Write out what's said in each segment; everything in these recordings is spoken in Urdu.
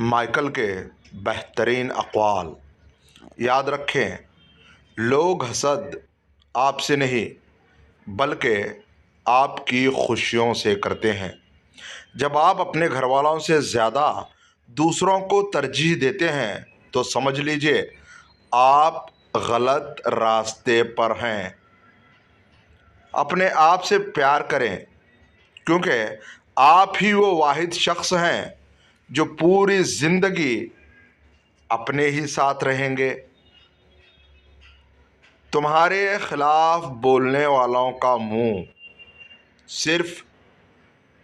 مائیکل کے بہترین اقوال یاد رکھیں، لوگ حسد آپ سے نہیں بلکہ آپ کی خوشیوں سے کرتے ہیں۔ جب آپ اپنے گھر والوں سے زیادہ دوسروں کو ترجیح دیتے ہیں تو سمجھ لیجئے آپ غلط راستے پر ہیں۔ اپنے آپ سے پیار کریں، کیونکہ آپ ہی وہ واحد شخص ہیں جو پوری زندگی اپنے ہی ساتھ رہیں گے۔ تمہارے خلاف بولنے والوں کا منہ صرف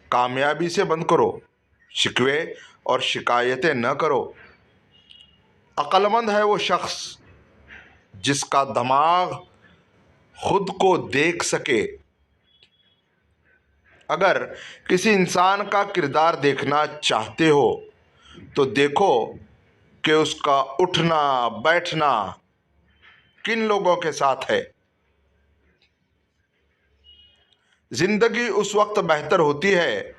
کامیابی سے بند کرو، شکوے اور شکایتیں نہ کرو۔ عقل مند ہے وہ شخص جس کا دماغ خود کو دیکھ سکے۔ اگر کسی انسان کا کردار دیکھنا چاہتے ہو تو دیکھو کہ اس کا اٹھنا بیٹھنا کن لوگوں کے ساتھ ہے۔ زندگی اس وقت بہتر ہوتی ہے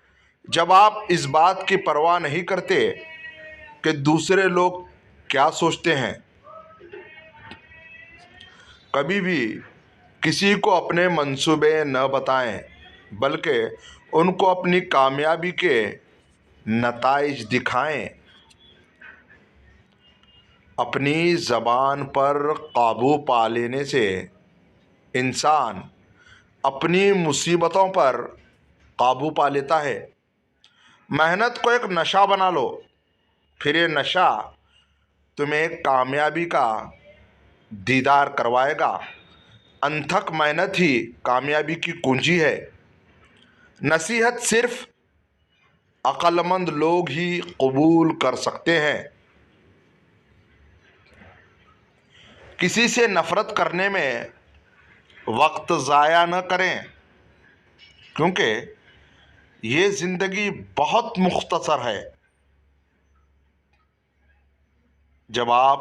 جب آپ اس بات کی پرواہ نہیں کرتے کہ دوسرے لوگ کیا سوچتے ہیں۔ کبھی بھی کسی کو اپنے منصوبے نہ بتائیں، بلکہ ان کو اپنی کامیابی کے نتائج دکھائیں۔ اپنی زبان پر قابو پا لینے سے انسان اپنی مصیبتوں پر قابو پا لیتا ہے۔ محنت کو ایک نشہ بنا لو، پھر یہ نشہ تمہیں کامیابی کا دیدار کروائے گا۔ انتھک محنت ہی کامیابی کی کنجی ہے۔ نصیحت صرف عقل مند لوگ ہی قبول کر سکتے ہیں۔ کسی سے نفرت کرنے میں وقت ضائع نہ کریں، کیونکہ یہ زندگی بہت مختصر ہے۔ جب آپ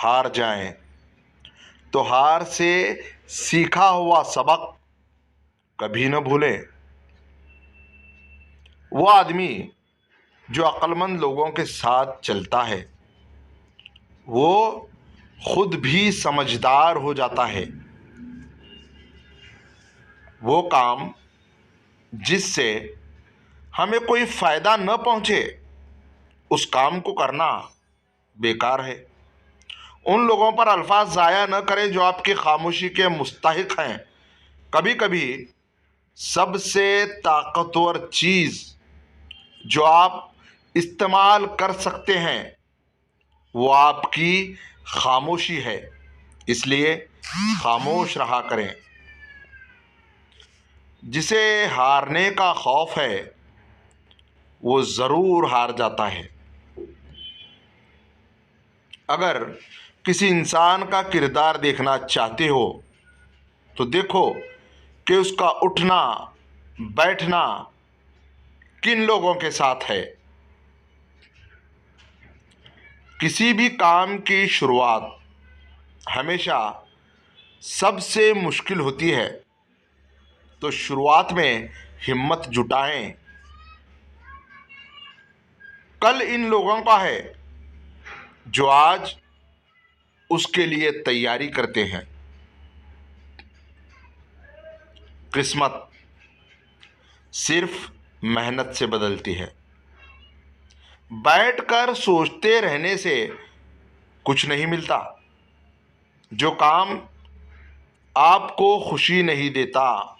ہار جائیں تو ہار سے سیکھا ہوا سبق کبھی نہ بھولیں۔ وہ آدمی جو عقل مند لوگوں کے ساتھ چلتا ہے وہ خود بھی سمجھدار ہو جاتا ہے۔ وہ کام جس سے ہمیں کوئی فائدہ نہ پہنچے اس کام کو کرنا بیکار ہے۔ ان لوگوں پر الفاظ ضائع نہ کریں جو آپ کی خاموشی کے مستحق ہیں۔ کبھی کبھی سب سے طاقتور چیز جو آپ استعمال کر سکتے ہیں وہ آپ کی خاموشی ہے، اس لیے خاموش رہا کریں۔ جسے ہارنے کا خوف ہے وہ ضرور ہار جاتا ہے۔ اگر کسی انسان کا کردار دیکھنا چاہتے ہو تو دیکھو کہ اس کا اٹھنا بیٹھنا کن لوگوں کے ساتھ ہے۔ کسی بھی کام کی شروعات ہمیشہ سب سے مشکل ہوتی ہے، تو شروعات میں ہمت جٹائیں۔ کل ان لوگوں کا ہے جو آج اس کے لیے تیاری کرتے ہیں۔ قسمت صرف محنت سے بدلتی ہے۔ بیٹھ کر سوچتے رہنے سے کچھ نہیں ملتا۔ جو کام آپ کو خوشی نہیں دیتا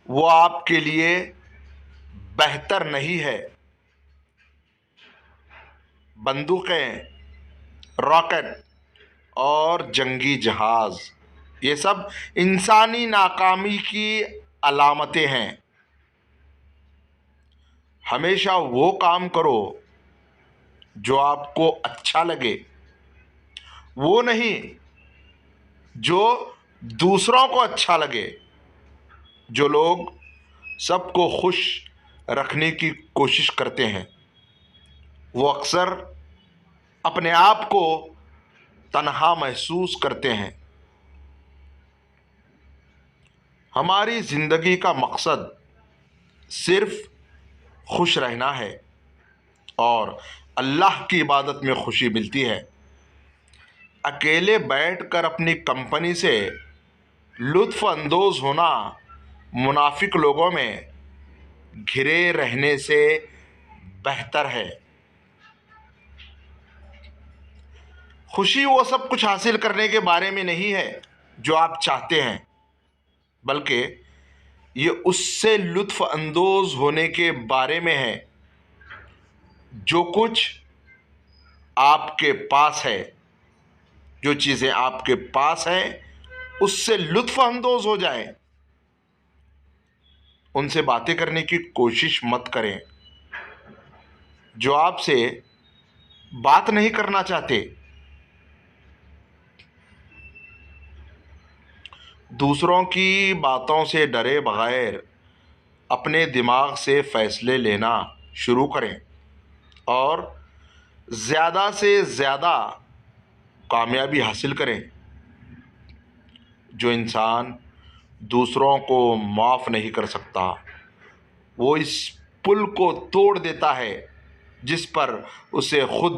وہ آپ کے لیے بہتر نہیں ہے۔ بندوقیں، راکٹ اور جنگی جہاز یہ سب انسانی ناکامی کی علامتیں ہیں۔ ہمیشہ وہ کام کرو جو آپ کو اچھا لگے، وہ نہیں جو دوسروں کو اچھا لگے۔ جو لوگ سب کو خوش رکھنے کی کوشش کرتے ہیں وہ اکثر اپنے آپ کو تنہا محسوس کرتے ہیں۔ ہماری زندگی کا مقصد صرف خوش رہنا ہے، اور اللہ کی عبادت میں خوشی ملتی ہے۔ اکیلے بیٹھ کر اپنی کمپنی سے لطف اندوز ہونا منافق لوگوں میں گھرے رہنے سے بہتر ہے۔ خوشی وہ سب کچھ حاصل کرنے کے بارے میں نہیں ہے جو آپ چاہتے ہیں، بلکہ یہ اس سے لطف اندوز ہونے کے بارے میں ہے جو کچھ آپ کے پاس ہے۔ جو چیزیں آپ کے پاس ہیں اس سے لطف اندوز ہو جائیں۔ ان سے باتیں کرنے کی کوشش مت کریں جو آپ سے بات نہیں کرنا چاہتے۔ دوسروں کی باتوں سے ڈرے بغیر اپنے دماغ سے فیصلے لینا شروع کریں اور زیادہ سے زیادہ کامیابی حاصل کریں۔ جو انسان دوسروں کو معاف نہیں کر سکتا وہ اس پل کو توڑ دیتا ہے جس پر اسے خود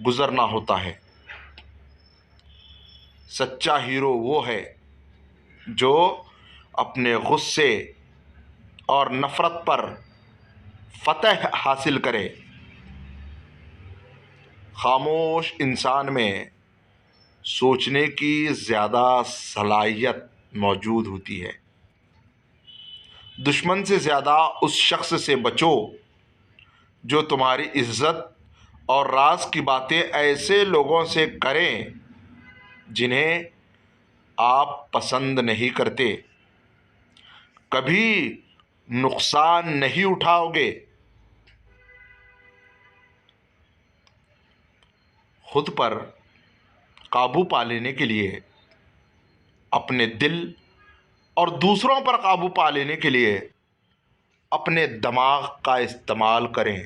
گزرنا ہوتا ہے۔ سچا ہیرو وہ ہے جو اپنے غصے اور نفرت پر فتح حاصل کرے۔ خاموش انسان میں سوچنے کی زیادہ صلاحیت موجود ہوتی ہے۔ دشمن سے زیادہ اس شخص سے بچو جو تمہاری عزت اور راز کی باتیں ایسے لوگوں سے کریں جنہیں آپ پسند نہیں کرتے۔ کبھی نقصان نہیں اٹھاؤ گے۔ خود پر قابو پا لینے کے لیے اپنے دل اور دوسروں پر قابو پا لینے کے لیے اپنے دماغ کا استعمال کریں۔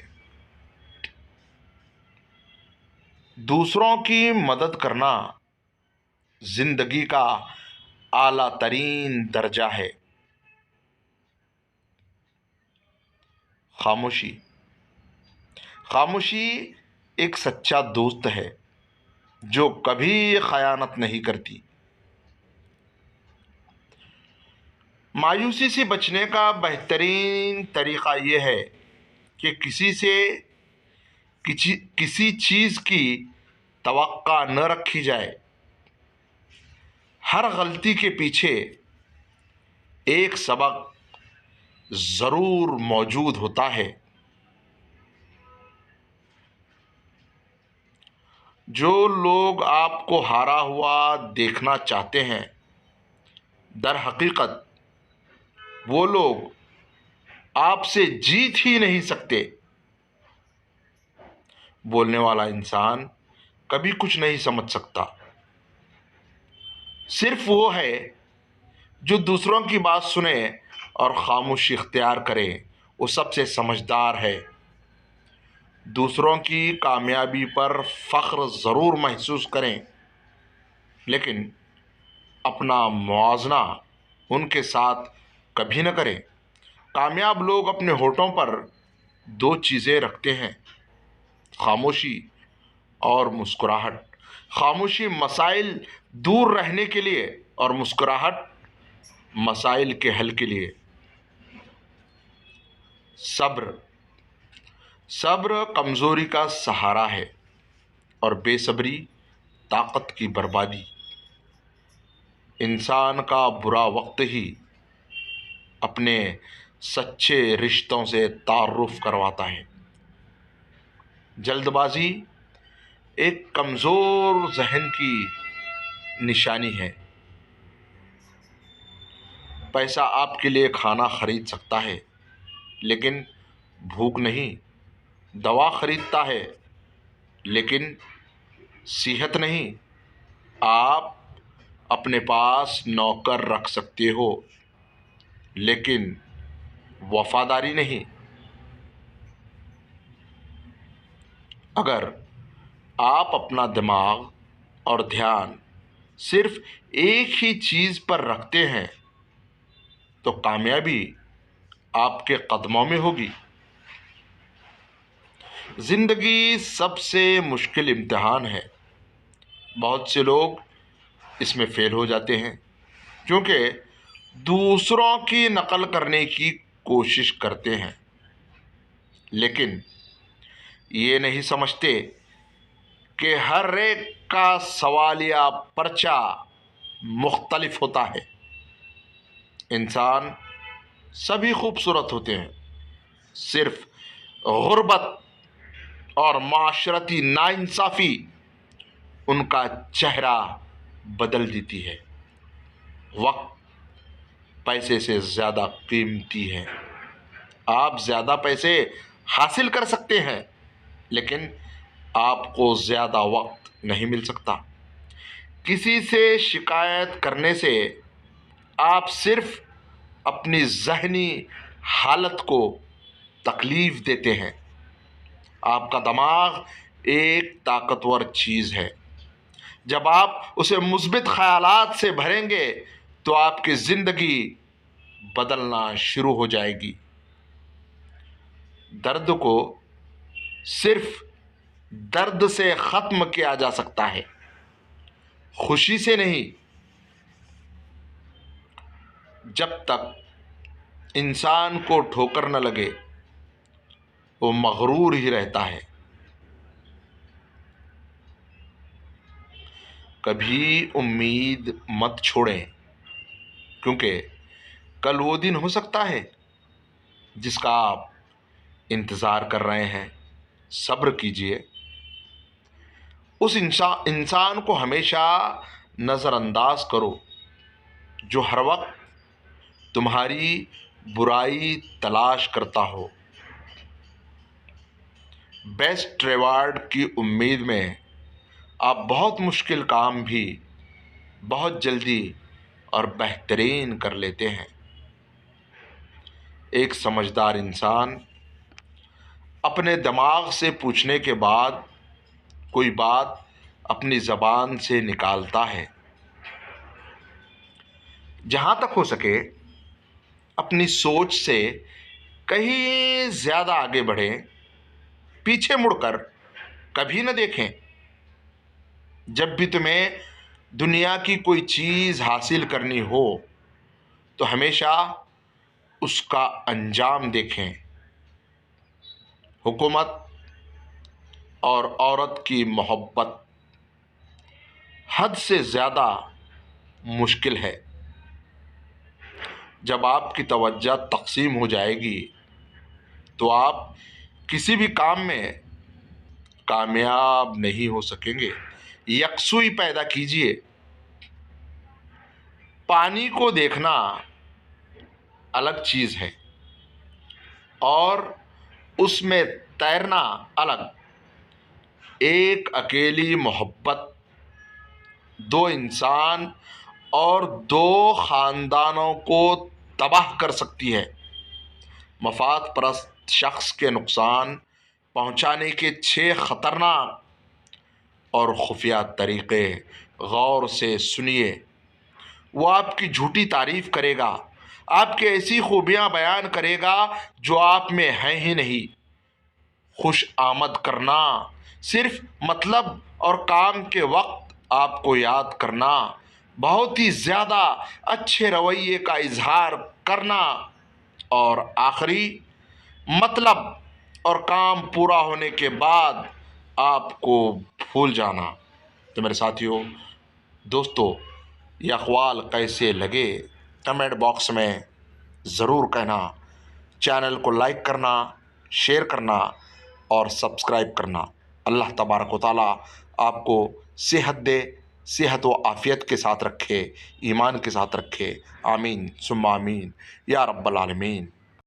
دوسروں کی مدد کرنا زندگی کا اعلیٰ ترین درجہ ہے۔ خاموشی ایک سچا دوست ہے جو کبھی خیانت نہیں کرتی۔ مایوسی سے بچنے کا بہترین طریقہ یہ ہے کہ کسی چیز کی توقع نہ رکھی جائے۔ ہر غلطی کے پیچھے ایک سبق ضرور موجود ہوتا ہے۔ جو لوگ آپ کو ہارا ہوا دیکھنا چاہتے ہیں در حقیقت وہ لوگ آپ سے جیت ہی نہیں سکتے۔ بولنے والا انسان کبھی کچھ نہیں سمجھ سکتا۔ صرف وہ ہے جو دوسروں کی بات سنے اور خاموشی اختیار کرے، وہ سب سے سمجھدار ہے۔ دوسروں کی کامیابی پر فخر ضرور محسوس کریں، لیکن اپنا موازنہ ان کے ساتھ کبھی نہ کریں۔ کامیاب لوگ اپنے ہونٹوں پر دو چیزیں رکھتے ہیں: خاموشی اور مسکراہٹ۔ خاموشی مسائل دور رہنے کے لیے اور مسکراہٹ مسائل کے حل کے لیے۔ صبر کمزوری کا سہارا ہے اور بے صبری طاقت کی بربادی۔ انسان کا برا وقت ہی اپنے سچے رشتوں سے تعارف کرواتا ہے۔ جلد بازی ایک کمزور ذہن کی نشانی ہے۔ پیسہ آپ کے لیے کھانا خرید سکتا ہے لیکن بھوک نہیں، دوا خریدتا ہے لیکن صحت نہیں۔ آپ اپنے پاس نوکر رکھ سکتے ہو لیکن وفاداری نہیں۔ اگر آپ اپنا دماغ اور دھیان صرف ایک ہی چیز پر رکھتے ہیں تو کامیابی آپ کے قدموں میں ہوگی۔ زندگی سب سے مشکل امتحان ہے. بہت سے لوگ اس میں فیل ہو جاتے ہیں کیونکہ دوسروں کی نقل کرنے کی کوشش کرتے ہیں، لیکن یہ نہیں سمجھتے کہ ہر ایک کا سوالیہ پرچہ مختلف ہوتا ہے. انسان سبھی خوبصورت ہوتے ہیں، صرف غربت اور معاشرتی ناانصافی ان کا چہرہ بدل دیتی ہے. وقت پیسے سے زیادہ قیمتی ہے. آپ زیادہ پیسے حاصل کر سکتے ہیں لیکن آپ کو زیادہ وقت نہیں مل سکتا. کسی سے شکایت کرنے سے آپ صرف اپنی ذہنی حالت کو تکلیف دیتے ہیں. آپ کا دماغ ایک طاقتور چیز ہے. جب آپ اسے مثبت خیالات سے بھریں گے تو آپ کی زندگی بدلنا شروع ہو جائے گی. درد کو صرف درد سے ختم کیا جا سکتا ہے، خوشی سے نہیں. جب تک انسان کو ٹھوکر نہ لگے وہ مغرور ہی رہتا ہے. کبھی امید مت چھوڑیں کیونکہ کل وہ دن ہو سکتا ہے جس کا آپ انتظار کر رہے ہیں. صبر کیجئے. اس انسان کو ہمیشہ نظر انداز کرو جو ہر وقت تمہاری برائی تلاش کرتا ہو. بیسٹ ریوارڈ کی امید میں آپ بہت مشکل کام بھی بہت جلدی اور بہترین کر لیتے ہیں. ایک سمجھدار انسان اپنے دماغ سے پوچھنے کے بعد کوئی بات اپنی زبان سے نکالتا ہے. جہاں تک ہو سکے اپنی سوچ سے کہیں زیادہ آگے بڑھیں. پیچھے مڑ کر کبھی نہ دیکھیں. جب بھی تمہیں دنیا کی کوئی چیز حاصل کرنی ہو تو ہمیشہ اس کا انجام دیکھیں. حکومت اور عورت کی محبت حد سے زیادہ مشکل ہے. جب آپ کی توجہ تقسیم ہو جائے گی تو آپ کسی بھی کام میں کامیاب نہیں ہو سکیں گے. یکسوئی پیدا کیجئے. پانی کو دیکھنا الگ چیز ہے اور اس میں تیرنا الگ. ایک اکیلی محبت دو انسان اور دو خاندانوں کو تباہ کر سکتی ہے. مفاد پرست شخص کے نقصان پہنچانے کے 6 خطرناک اور خفیہ طریقے غور سے سنیے. وہ آپ کی جھوٹی تعریف کرے گا، آپ کی ایسی خوبیاں بیان کرے گا جو آپ میں ہیں ہی نہیں. خوش آمد کرنا، صرف مطلب اور کام کے وقت آپ کو یاد کرنا، بہت ہی زیادہ اچھے رویے کا اظہار کرنا، اور آخری مطلب اور کام پورا ہونے کے بعد آپ کو بھول جانا. تو میرے ساتھیوں، دوستو، یہ اقوال کیسے لگے کمنٹ باکس میں ضرور کہنا. چینل کو لائک کرنا، شیئر کرنا اور سبسکرائب کرنا. اللہ تبارک و تعالیٰ آپ کو صحت دے، صحت و عافیت کے ساتھ رکھے، ایمان کے ساتھ رکھے. آمین ثم آمین یا رب العالمین.